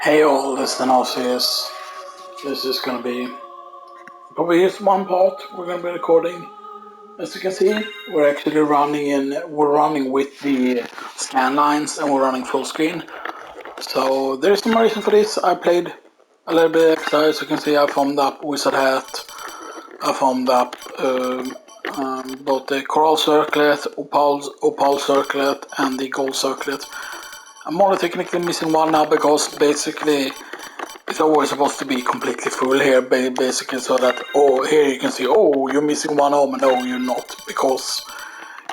Hey all, this is Analysis. This is gonna be probably just one part we're gonna be recording. As you can see, we're actually running with the scan lines and we're running full screen. So there's some reason for this. I played a little bit extra. As you can see, I formed up Wizard Hat. I formed up both the Coral Circlet, Opal Circlet, and the Gold Circlet. I'm only technically missing one now because basically it's always supposed to be completely full here, basically, so that, oh, here you can see, oh, you're missing one arm, no, you're not, because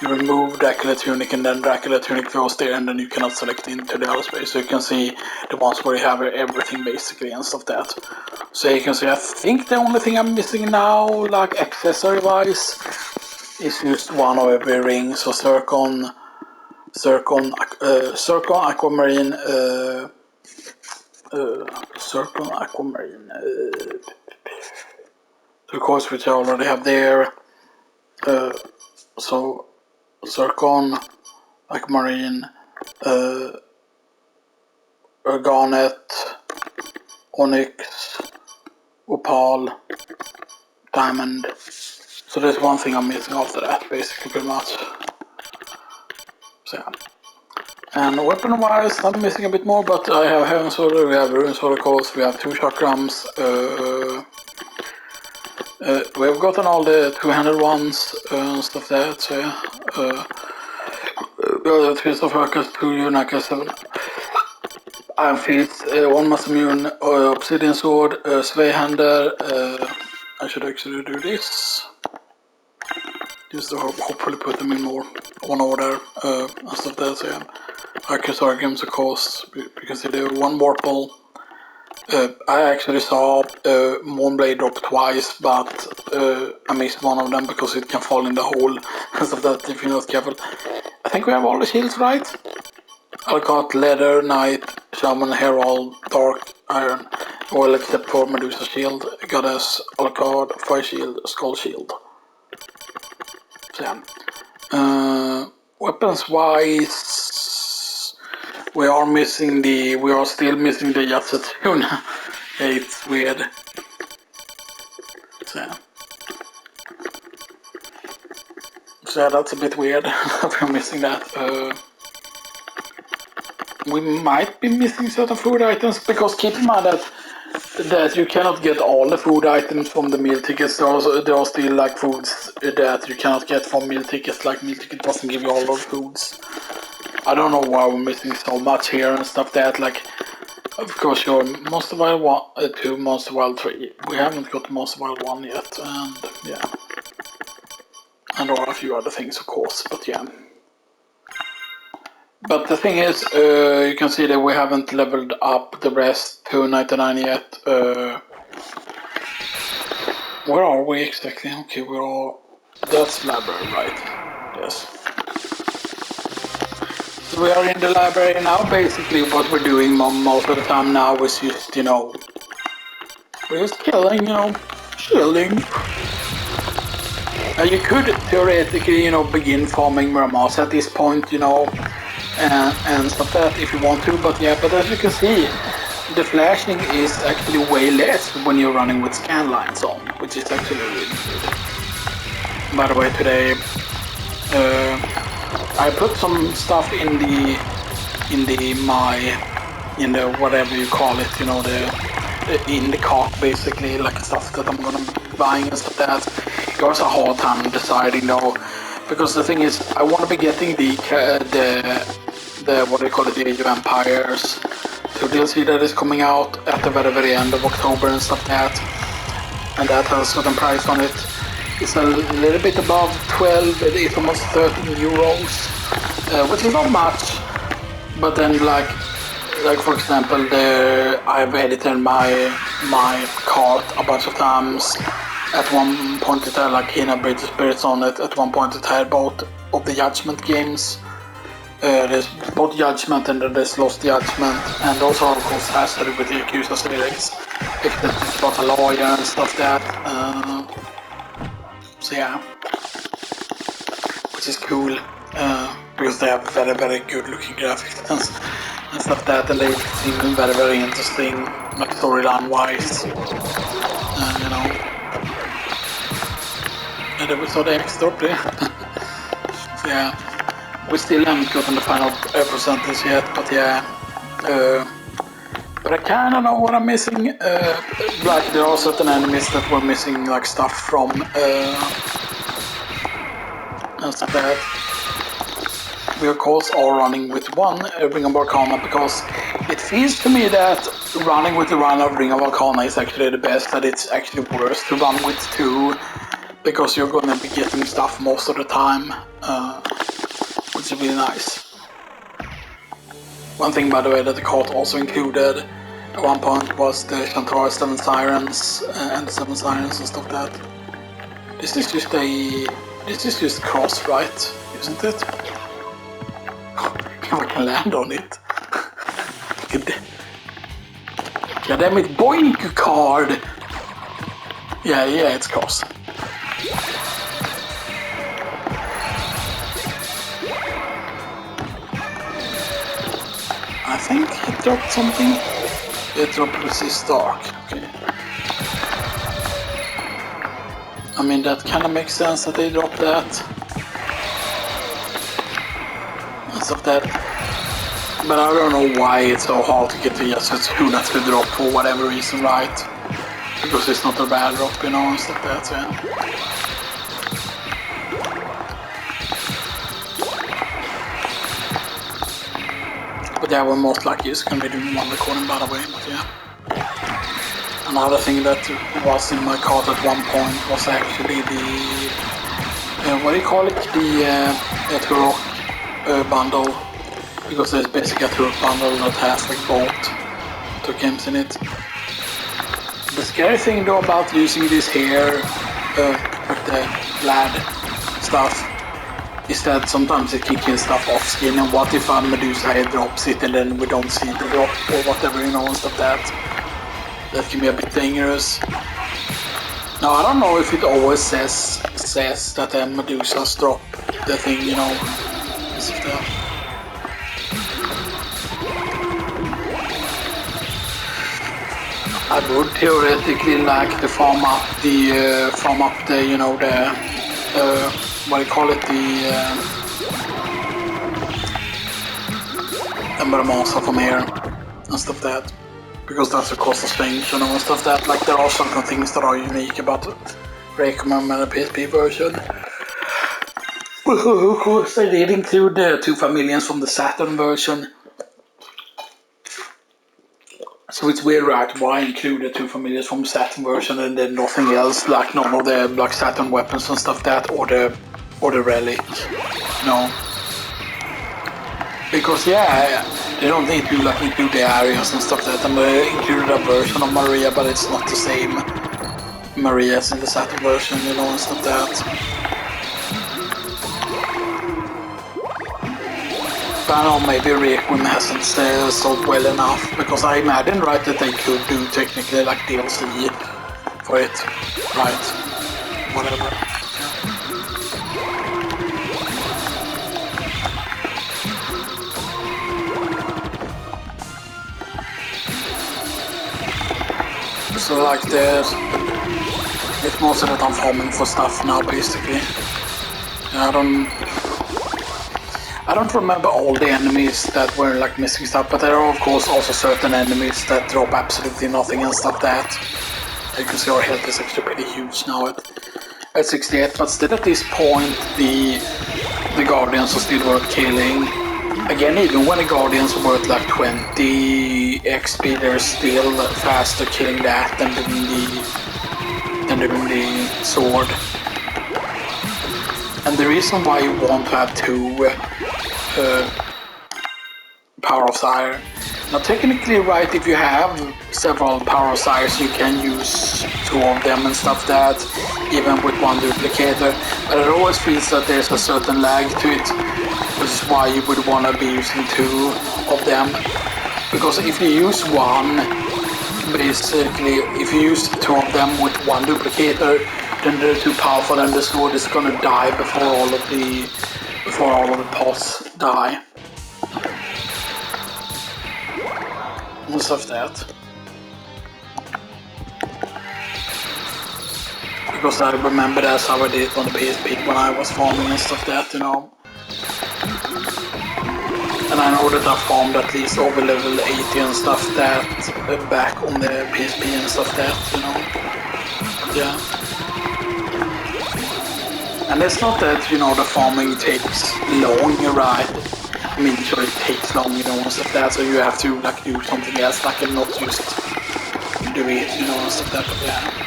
you remove Dracula Tunic and then Dracula Tunic goes there and then you cannot select into the other space, so you can see the ones where you have everything basically and stuff that. So you can see, I think the only thing I'm missing now, like accessory-wise, is just one of every ring, so Zircon, Aquamarine, Circle Aquamarine, turquoise, which I already have there. So Zircon, Aquamarine, Garnet, Onyx, Opal, Diamond. So there's one thing I'm missing after that, basically, pretty much. So yeah. And weapon-wise, I'm missing a bit more, but I have Heaven Sword, we have Rune Sword, of course, we have 2 chakrams, we've gotten all the 200 ones and stuff like that, so yeah. 3 Stuff Workers, 2 Unaka, 7 Iron Feet, 1 Mass Immune, Obsidian Sword, Zweihander, I should actually do this. Just to hopefully put them in more on order and stuff like that, so yeah. Arcus Arguments, of course, because they do 1 Warple. I actually saw Moonblade drop twice, but I missed one of them because it can fall in the hole and stuff that if you're not careful. I think we have all the shields right. Alcott, Leather, Knight, Shaman, Herald, Dark, Iron, well except for Medusa Shield, Goddess, Alcott, Fire Shield, Skull Shield. So yeah. Weapons wise, we are still missing the Yatsetune. It's weird. So yeah, that's a bit weird that we're missing that. We might be missing certain food items because keep in mind that you cannot get all the food items from the meal tickets. There are still like foods that you cannot get from meal tickets. Like meal ticket doesn't give you all those foods. I don't know why we're missing so much here and stuff that, like, of course your Monster Wild 1, 2, Monster Wild 3. We haven't got Monster Wild 1 yet, and yeah. And there are a few other things, of course, but yeah. But the thing is, you can see that we haven't leveled up the rest to 99 yet. Where are we exactly? Okay, we're all... That's library, right? Yes. So we are in the library now. Basically what we're doing most of the time now is just, you know... We're just killing, you know, chilling. You could theoretically, you know, begin farming Muramas at this point, you know, and stuff that if you want to, but yeah, but as you can see, the flashing is actually way less when you're running with scan lines on, which is actually really good. By the way, today I put some stuff in the whatever you call it, you know, in the cart basically, like stuff that I'm gonna be buying and stuff that. It was a hard time deciding though, because the thing is, I want to be getting the what do you call it, the Age of Empires 2 DLC that is coming out at the very end of October and stuff like that, and that has a certain price on it. It's a little bit above 12, it's almost 13 euros, which is not much, but then like for example, I've edited my cart a bunch of times. At one point it had like Hina Bridge Spirits on it, at one point it had both of the Judgment games. There's both Judgment and there's Lost Judgment, and those are of course has with the Yakuza series. It's about a lawyer and stuff that. So yeah, which is cool because they have very good looking graphics and stuff that, and they seem very, very interesting, like storyline-wise, you know. And then we saw the X drop there. So yeah, we still haven't gotten the final percentage yet, but yeah. But I kinda know what I'm missing. Like there are certain enemies that were missing like stuff from and stuff that. We of course are running with one Ring of Arcana because it feels to me that running with the run of Ring of Arcana is actually the best, that it's actually worse to run with two because you're gonna be getting stuff most of the time, which is really nice. One thing, by the way, that the cart also included at one point was the Chantar 7 Sirens and the 7 Sirens and stuff like that. This is just cross, right? Isn't it? I can land on it. God damn it, boink card! Yeah, it's cross. I think it dropped something. It dropped Resist Dark. Okay. I mean, that kind of makes sense that they dropped that. And stuff that. But I don't know why it's so hard to get the Yasutsuna not to drop for whatever reason, right? Because it's not a bad drop, you know, and stuff like that, so yeah. But yeah, we're most likely just gonna be doing one recording, by the way, but yeah. Another thing that was in my cart at one point was actually the, what do you call it? The Turok bundle. Because there's basically a Turok bundle that has like both Turok games in it. The scary thing though about using this here, with the Vlad stuff, is that sometimes it kicks in stuff off skin, and what if a Medusa head drops it and then we don't see the drop or whatever, you know, and stuff that. That can be a bit dangerous. Now I don't know if it always says that the Medusas drop the thing, you know, and stuff that. I would theoretically like to farm up the, you know, the, what do you call it, the Ember Monster from here and stuff like that. Because that's of course a strange, you know, and stuff like that. Like there are certain things that are unique about the Requiem and the PSP version. Of course, they did include the 2 familiars from the Saturn version. So it's weird, right? Why include the 2 familiars from the Saturn version and then nothing else, like none of the Black Saturn weapons and stuff like that, or the relic, no. Because yeah, they don't need to like include the areas and stuff like that, and they included a version of Maria, but it's not the same Maria as in the Saturn version, you know, and stuff like that. But I don't know, maybe Requiem hasn't sold well enough, because I imagine, right, that they could do technically like DLC for it, right? Whatever. So like this, it's mostly that I'm farming for stuff now, basically. I don't remember all the enemies that were like missing stuff, but there are of course also certain enemies that drop absolutely nothing and stuff that. You can see our health is actually pretty huge now at 68, but still at this point the Guardians are still worth killing. Again, even when the Guardians are worth like 20 XP, they're still faster killing that than doing the sword. And the reason why you want to have 2 Power of Sire. Now technically, right, if you have several Power of Sires, you can use 2 of them and stuff that, even with 1 duplicator, but it always feels that there's a certain lag to it, which is why you would want to be using 2 of them. Because if you use 1, basically, if you use 2 of them with 1 duplicator, then they're too powerful and the sword is gonna die before all of the boss die. and stuff that. Because I remember that's how I did it on the PSP when I was farming and stuff that, you know. And I know that I farmed at least over level 80 and stuff that back on the PSP and stuff that, you know. Yeah. And it's not that, you know, the farming takes long, you're right. I mean, sure it takes long, you know, and stuff that, so you have to like do something else, like and not just do it, you know, and stuff that, but yeah.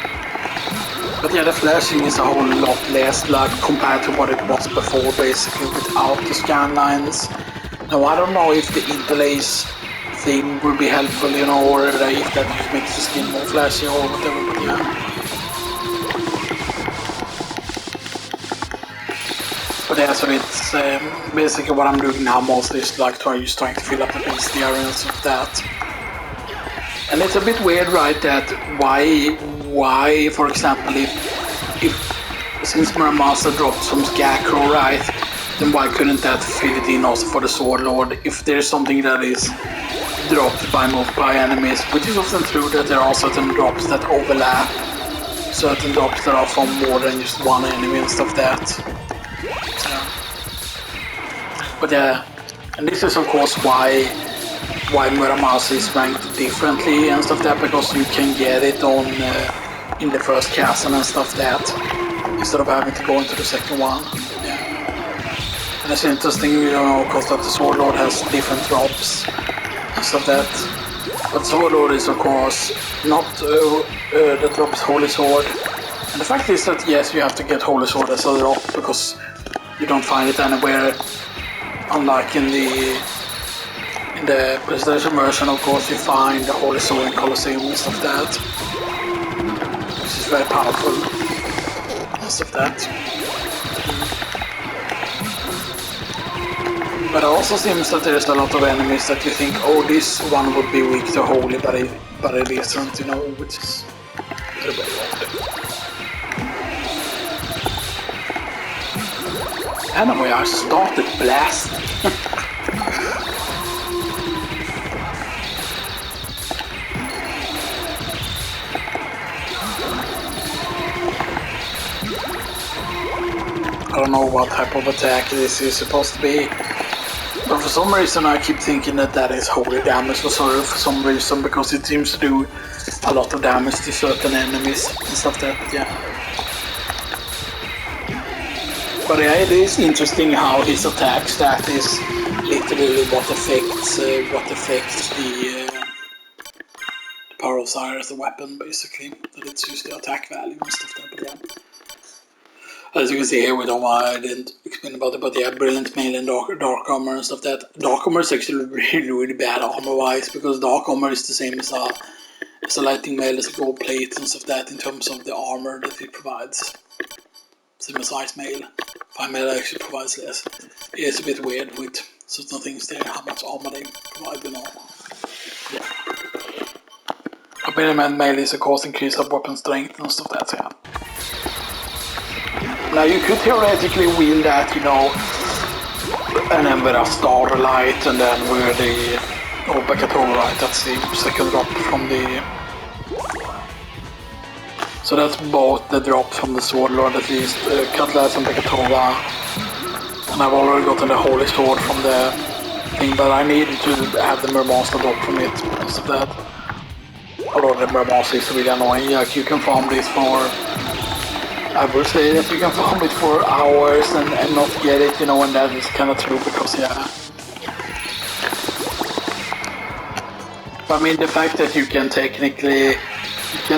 But yeah, the flashing is a whole lot less, like, compared to what it was before, basically, without the scan lines. Now, I don't know if the interlace thing would be helpful, you know, or if that just makes the skin more flashy or whatever, but yeah. But yeah, so it's basically what I'm doing now mostly is like trying to fill up the base areas of that. And it's a bit weird, right, that why, for example, if since Muramasa dropped some Scarecrow, right, then why couldn't that fit it in also for the Sword Lord? If there's something that is dropped by multiple enemies, which is often true that there are certain drops that overlap, certain drops that are from more than just one enemy and stuff that. Yeah. But yeah, and this is of course why Muramasa is ranked differently and stuff that, because you can get it on in the first castle and stuff that, instead of having to go into the second one. Yeah. And it's interesting, you know, because that the Sword Lord has different drops and stuff that. But Sword Lord is of course not that drops Holy Sword. And the fact is that yes, you have to get Holy Sword as a drop because you don't find it anywhere, unlike in the PlayStation version, of course, you find the Holy Sword in Colosseum and stuff like that, which is very powerful and stuff like that. But it also seems that there's a lot of enemies that you think, oh, this one would be weak to Holy, but it isn't, you know, which is very odd. Anyway, I started blasting. I don't know what type of attack this is supposed to be, but for some reason I keep thinking that is holy damage for some reason, because it seems to do a lot of damage to certain enemies and stuff like that, yeah. But yeah, it is interesting how his attack stat is literally what affects the power of Sire as a weapon, basically. That it's just the attack value and stuff like that, but yeah. As you can see here, I didn't explain about it, but yeah, brilliant mail and dark armor and stuff that. Dark armor is actually really bad armor-wise, because dark armor is the same as a lightning mail, as a gold plate and stuff that, in terms of the armor that it provides. Same as ice mail. Fire mail actually provides less. It's a bit weird with certain things there, how much armor they provide, you know. Yeah. Ability mail is of course increase of weapon strength and stuff like that, yeah. Now you could theoretically wield that, you know, and then with a Starlight, and then with the Obakatolite, that's the second drop from the... So that's both the drops from the Sword Lord, at least, Cutlass and Bakatova. And I've already gotten the Holy Sword from the thing, but I need to have the Murmaster drop from it, because of that. Although the Murmaster is really annoying, like you can farm this for... I would say that you can farm it for hours and not get it, you know, and that is kind of true, because yeah. But I mean, the fact that you can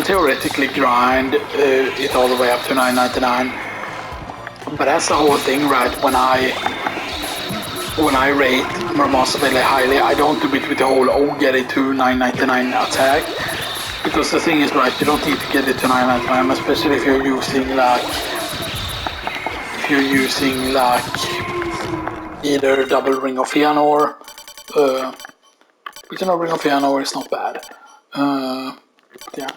theoretically grind it all the way up to 999, but that's the whole thing, right? When I rate Murmaster very highly, I don't do it with the whole, oh, get it to 999 attack. Because the thing is, right, you don't need to get it to 999, especially if you're using either double Ring of Fëanor, which you know, Ring of Fëanor is not bad. Yeah.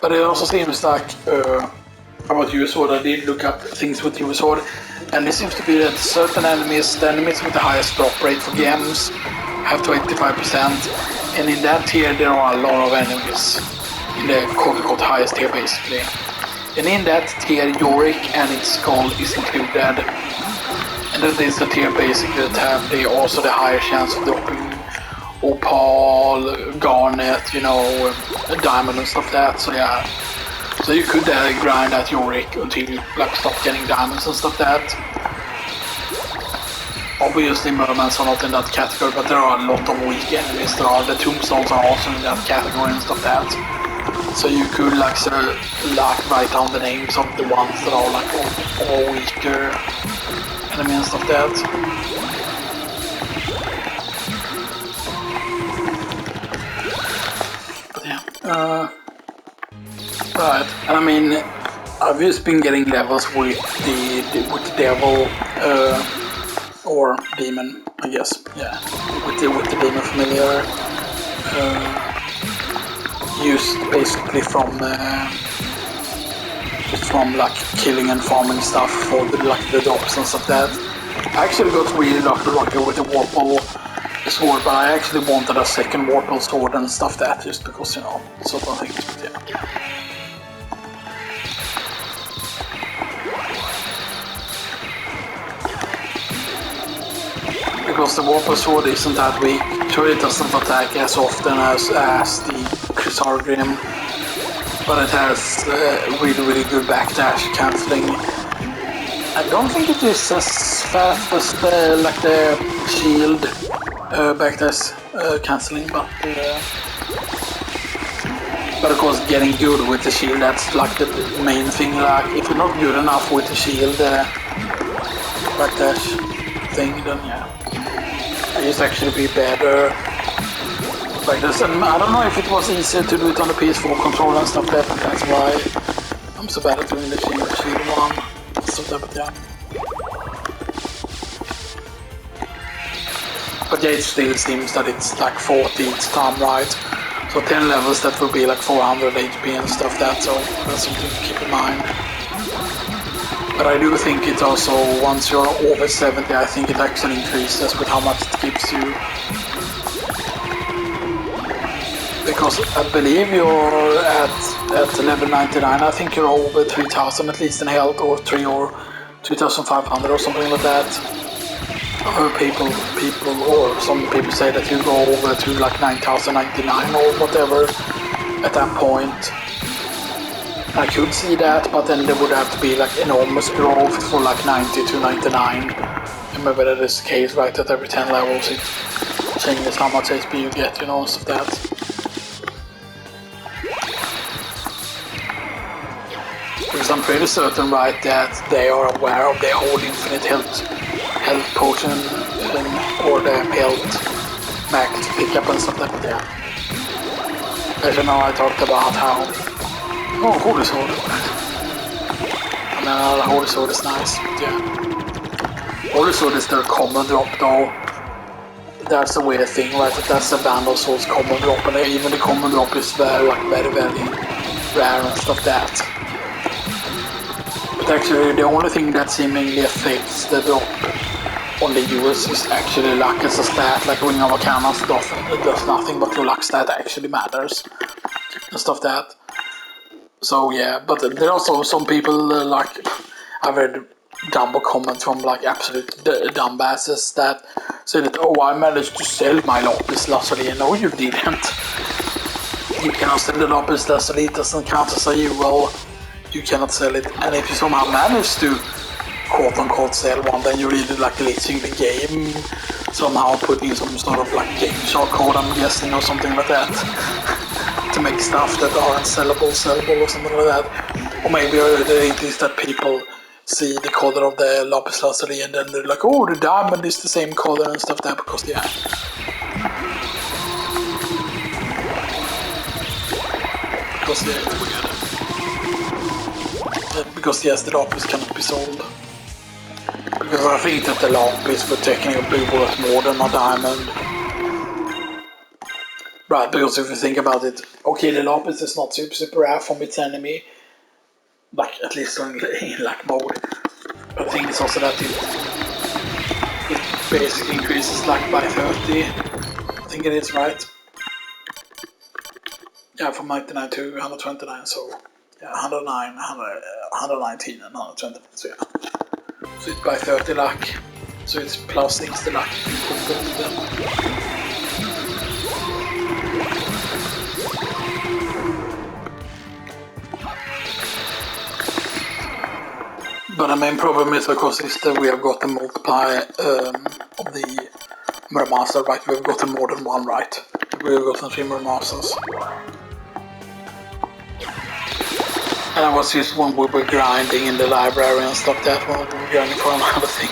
But it also seems like about USword, I did look up things with USword, and it seems to be that certain enemies, the enemies with the highest drop rate for gems, have to 85%, and in that tier there are a lot of enemies in the quote-unquote highest tier basically. And in that tier, Yorick and its skull is included, and that is the tier basically that have also the higher chance of dropping opal, garnet, you know, diamond and stuff like that. So yeah, so you could grind at Yorick until you like stop getting diamonds and stuff like that. Obviously mermaids are not in that category, but there are a lot of weak enemies. There are the tombstones are also in that category and stuff like that. So you could like write down the names of the ones that are like all weaker enemies and stuff like that. But yeah. Right. And I mean, I've just been getting levels with the devil or demon, I guess. Yeah. With the demon familiar. Used basically from just from like killing and farming stuff for the drops and stuff like that. I actually got really lucky with the Warple sword, but I actually wanted a second Warple sword and stuff like that just because, you know, sort of things. But yeah. Because the Warple sword isn't that weak, sure it doesn't attack as often as the Chrysargrim, but it has really good backdash cancelling. I don't think it is as fast as like the shield backdash cancelling, but of course getting good with the shield, that's like the main thing. Like if you're not good enough with the shield backdash thing, then yeah, I just actually be better. Like this, and I don't know if it was easier to do it on the PS4 controller and stuff like that, but that's why I'm so bad at doing the shield one. So that, yeah. But yeah, it still seems that it's like 40 each time, right? So 10 levels, that will be like 400 HP and stuff like that, so that's something to keep in mind. But I do think it also, once you're over 70, I think it actually increases with how much it gives you. Because I believe you're at level 99, I think you're over 3000 at least in health, or 2500 or something like that. I heard people or some people say that you go over to like 9099 or whatever at that point. I could see that, but then there would have to be like enormous growth for like 90 to 99. And maybe that is the case, right, that every 10 levels it changes how much HP you get, you know, stuff like that. Because I'm pretty certain, right, that they are aware of their whole infinite health potion or the health max pickup and stuff like that. As you know, I talked about how... Oh, Holy Sword. I mean, Holy Sword is nice, but yeah. Holy Sword is their common drop though. That's a weird thing, right? That's a Vandal Sword's common drop, and even the common drop is very rare and stuff like that. But actually, the only thing that seemingly affects the drop on the US is actually luck as a stat. Like Ring of Arcana stuff, it does nothing, but your luck stat actually matters and stuff like that. So yeah, but there are also some people like I've read dumb comments from like absolute dumbasses that say that, oh, I managed to sell my Lapis Lazuli. No, you didn't. You cannot sell the Lapis Lazuli, it doesn't count as a UL. You cannot sell it, and if you somehow manage to quote-unquote sell one, then you're really like glitching the game, somehow putting some sort of like game short code, I'm guessing, or something like that, to make stuff that aren't sellable or something like that. Or maybe it is that people see the color of the Lapis Lazuli and then they're like, oh, the diamond is the same color and stuff like that, because yeah. Because yeah, it's weird. Because yes, the Lapis cannot be sold. Because I think that the Lapis would technically be worth more than a diamond. Right, because if you think about it, okay, the Lapis is not super rare from its enemy, like at least in luck mode. But the thing is also that it basically increases luck by 30. think it is, right? Yeah, from 99 to 129, so yeah, 109, 119 and 120, so yeah. So it's by 30 luck, so it's plus 60 luck. But the main problem is, of course, is that we have got the multiply of the Mirror Master, right? We've gotten more than one, right? We've gotten 3 Mirror Masters. And I was just when we were grinding in the library and stuff that when we were grinding for another thing.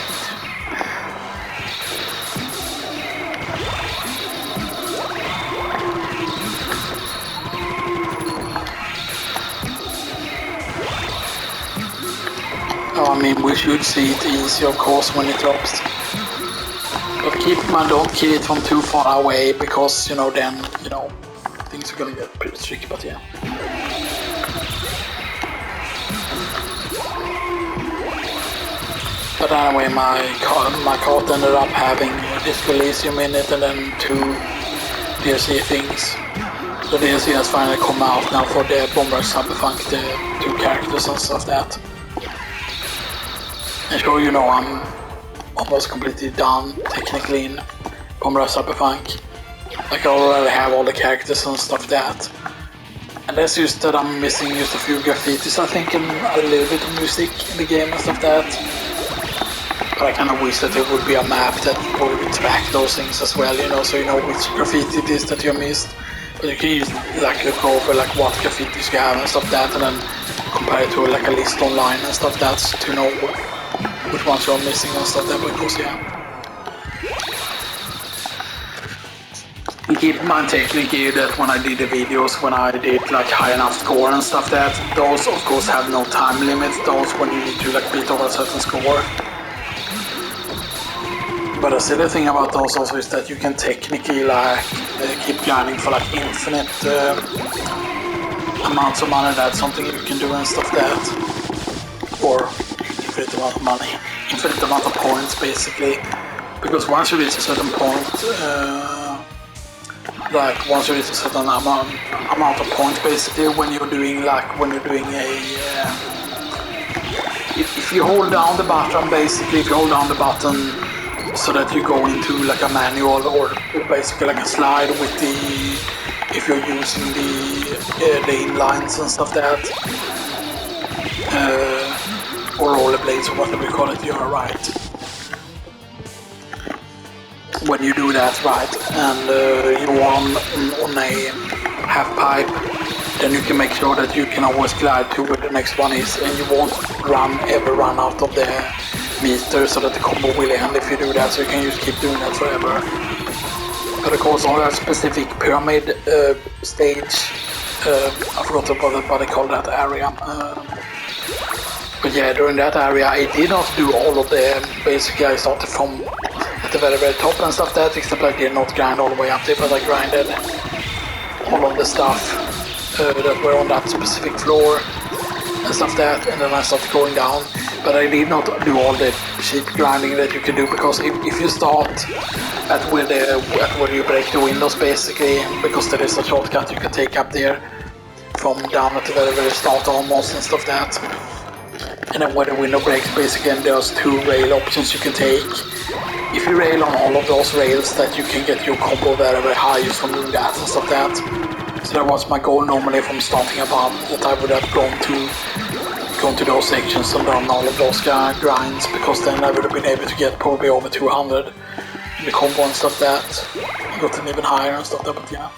Oh, I mean, we should see it easy, of course, when it drops. But keep in mind, don't kill it from too far away, because, you know, then, you know, things are gonna get pretty tricky, but yeah. But anyway, my cart ended up having Disco Elysium in it and then 2 DLC things. The DLC has finally come out now for the Bomber Cyberpunk, the 2 characters and stuff that. And sure, you know, I'm almost completely done technically in Bomber Cyberpunk. Like I already have all the characters and stuff that. And that's just that I'm missing just a few graffitis, I think, and a little bit of music in the game and stuff that. But I kind of wish that there would be a map that would track those things as well, you know, so you know which graffiti it is that you missed. But you can just like look over like what graffitis you have and stuff that, and then compare it to like a list online and stuff that to know which ones you're missing and stuff that, because yeah. And keep in mind technically that when I did the videos, when I did like high enough score and stuff that, those of course have no time limits, those when you need to like beat over a certain score. But the silly thing about those also is that you can technically like keep grinding for like infinite amounts of money. That's something you can do and stuff that. Or infinite amount of money, infinite amount of points basically. Because once you reach a certain point, like once you reach a certain amount of points basically, when you're doing a if you hold down the button basically, if you hold down the button so that you go into like a manual or basically like a slide with the, if you're using the inlines and stuff that, or rollerblades or whatever you call it, you are right. When you do that, right, and you're on a half pipe, then you can make sure that you can always glide to where the next one is, and you won't ever run out of the meter so that the combo will end if you do that, so you can just keep doing that forever. But of course on that specific pyramid stage, I forgot what they call that area. But yeah, during that area I did not do all of the, basically I started from at the very top and stuff that, except I did not grind all the way up there, but I grinded all of the stuff that were on that specific floor and stuff that, and then I started going down. But I did not do all the cheap grinding that you can do, because if you start at where you break the windows basically, because there is a shortcut you can take up there from down at the very start almost and stuff that. And then where the window breaks basically, and there's 2 rail options you can take. If you rail on all of those rails, that you can get your combo very high just from doing that and stuff that. So that was my goal normally from starting above, that I would have gone to those sections and done all of those grinds, because then I would have been able to get probably over 200 in the combo and stuff that. I got them even higher and stuff that, but yeah.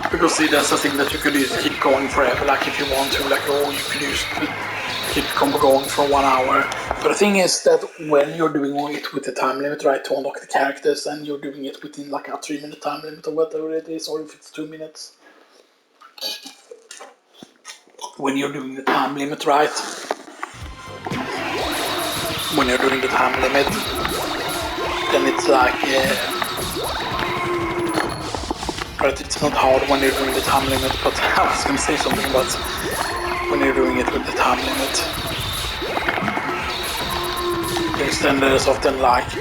Because see, that's the thing that you could just keep going forever, like if you want to, like you could just keep the combo going for 1 hour. But the thing is that when you're doing it with the time limit, right, to unlock the characters, and you're doing it within like a 3-minute time limit or whatever it is, or if it's 2 minutes. When you're doing the time limit, right? When you're doing the time limit, then it's like, right, it's not hard when you're doing the time limit, but I was gonna say something about when you're doing it with the time limit. Because then there's often like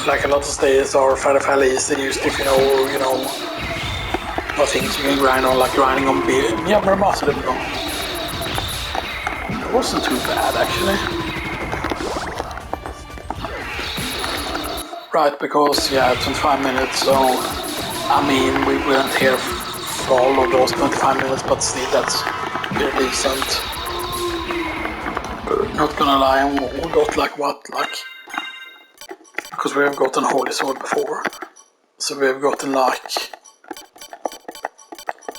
like a lot of stages are fairly easy just if you know what things you can grind on, like grinding on beer. Yeah, men måste det bra. It wasn't too bad actually. Right, because yeah, 25 minutes, so I mean we weren't here for all of those 25 minutes, but still that's pretty decent. Not gonna lie, we got like because we have gotten Holy Sword before. So we have gotten like,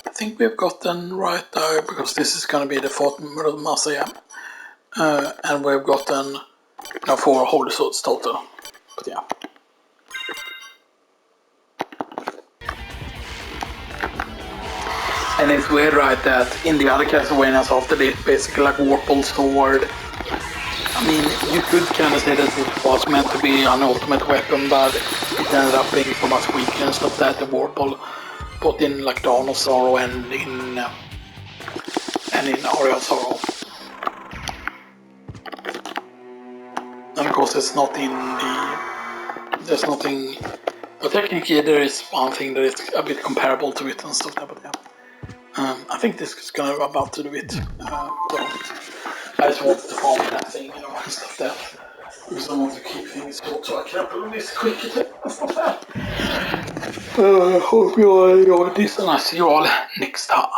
I think we have gotten right there, because this is gonna be the 4th Messiah. And we've gotten 4 Holy Swords total. But yeah. And it's weird, right, that in the other Castlevanias after this, basically like Warple's Sword. I mean, you could kind of say that it was meant to be an ultimate weapon, but it ended up being so much weaker and stuff that the Warple, both in like Dawn of Sorrow and in Aria of Sorrow. And of course, it's not in the. There's nothing. But technically, there is one thing that is a bit comparable to it and stuff like that. But yeah. I think this is gonna about to do it. So I just wanted to farm that thing, and stuff like that. Because I want to keep things short so I can upload this quickly and stuff like that. Hope you all enjoyed this, and I'll see you all next time.